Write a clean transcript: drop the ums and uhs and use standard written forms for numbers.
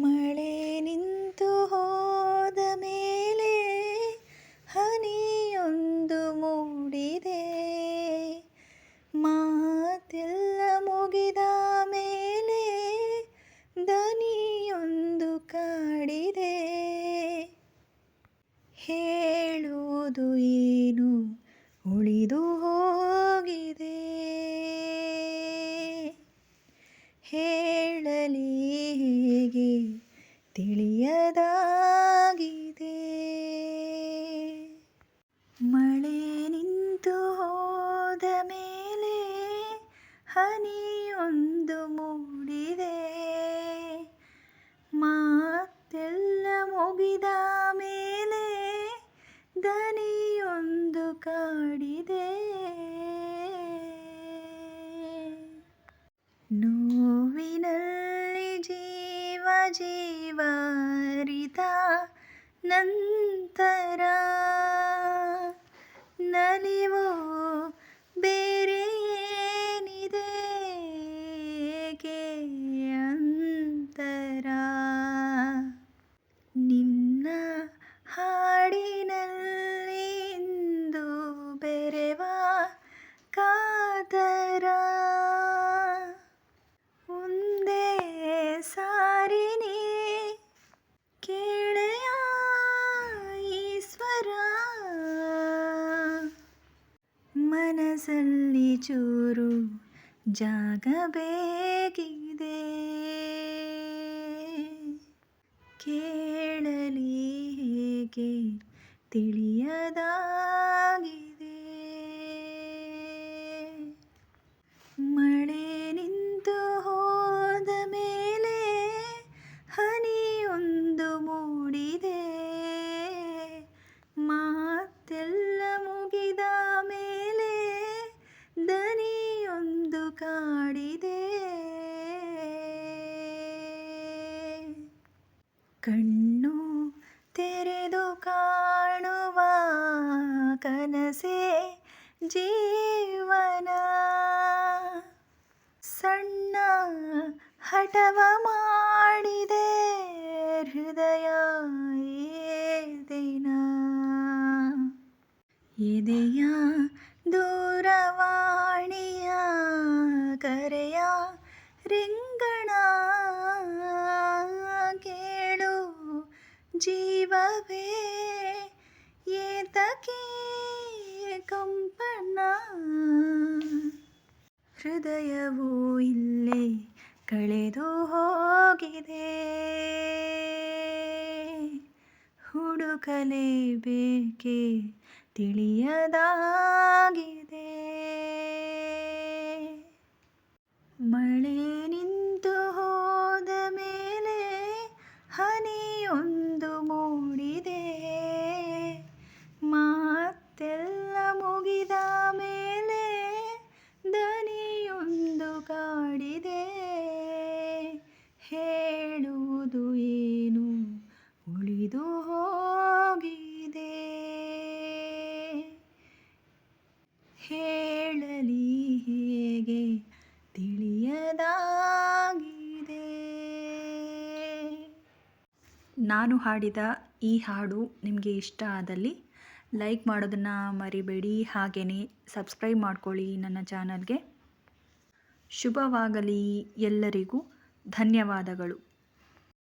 ಮಳೆ ನಿಂತು ಹೋದ ಮೇಲೆ ಹನಿಯೊಂದು ಮೂಡಿದೆ, ಮಾತೆಲ್ಲ ಮುಗಿದ ಮೇಲೆ ದನಿಯೊಂದು ಕಾಡಿದೆ. ಹೇಳುವುದು ಏನು ಉಳಿದು ಹೋಗಿದೆ, ಹೇಳಲಿ ಹೇಗೆ ತಿಳಿಯದಾಗಿದೆ. ಮಳೆ ನಿಂತು ಹೋದ ಮೇಲೆ ಹನಿಯೊಂದು ಮೂಡಿದೆ, ಮಾತೆಲ್ಲ ಮುಗಿದ ಮೇಲೆ ದನಿಯೊಂದು ಕಾಡಿದೆ. ನೋವಿನಲ್ಲಿ ಜೀವ ಜೀವರಿತ ನಂತರ ನಲಿವು ಬೇರೆ ಏನಿದೆ, ಏಕೆ ಅಂತರ. ನಿನ್ನ ಹಾಡಿನಲ್ಲಿ ಇಂದು ಬೆರೆವ ಕಾತರ, ಒಂದೇ ಸಾರಿನಿ ಕೇಳೆಯ ಈಶ್ವರ. ಮನಸ್ಸಲ್ಲಿ ಚೂರು ಜಾಗ ಬೇಕಿದೆ, ಕೇಳಲಿ ಹೇಗೆ ತಿಳಿಯದಾಗಿದೆ. ಮಳೆ ನಿಂತು ಹೋದ ಮೇಲೆ ಹನಿಯೊಂದು ಮೂಡಿದೆ, ಮಾತೆಲ್ಲ ಮುಗಿದ ಮೇಲೆ ದನಿಯೊಂದು ಕಾಡಿದೆ. ಕಣ್ಣು ತೆರೆದು ಕಾಣುವ ಕನಸೇ ಜೀವನ, ಸಣ್ಣ ಹಠವ ಮಾಡಿದೆ ಹೃದಯ ಈ ದಿನ. ಎದೆಯ ದೂರವಾಣಿಯ ಕರೆಯ ರಿಂಗಣ ಕೇಳು ಜೀವವೇ ಏತಕ್ಕೆ ಕಂಪನ. ಹೃದಯವು ಇಲ್ಲೇ ಕಳೆದು ಹೋಗಿದೆ, ಹುಡುಕಲೇಬೇಕೆ ತಿಳಿಯದಾಗಿದೆ. ಮಳೆ ನಿಂತು ಹೋದ ಮೇಲೆ ಹನಿಯೊಂದು ಮೂಡಿದೆ, ಮಾತೆಲ್ಲ ಮುಗಿದ ಮೇಲೆ ದನಿಯೊಂದು ಕಾಡಿದೆ. ಹೇಳುವುದು ಏನು ಉಳಿದು ಹೋಗಿದೆ, ಹೇಳಲಿ ಹೇಗೆ ತಿಳಿಯದಾಗಿದೆ. ನಾನು ಹಾಡಿದ ಈ ಹಾಡು ನಿಮಗೆ ಇಷ್ಟ ಆದಲ್ಲಿ ಲೈಕ್ ಮಾಡೋದನ್ನು ಮರಿಬೇಡಿ, ಹಾಗೆಯೇ ಸಬ್ಸ್ಕ್ರೈಬ್ ಮಾಡ್ಕೊಳ್ಳಿ ನನ್ನ ಚಾನಲ್ಗೆ. ಶುಭವಾಗಲಿ ಎಲ್ಲರಿಗೂ. ಧನ್ಯವಾದಗಳು.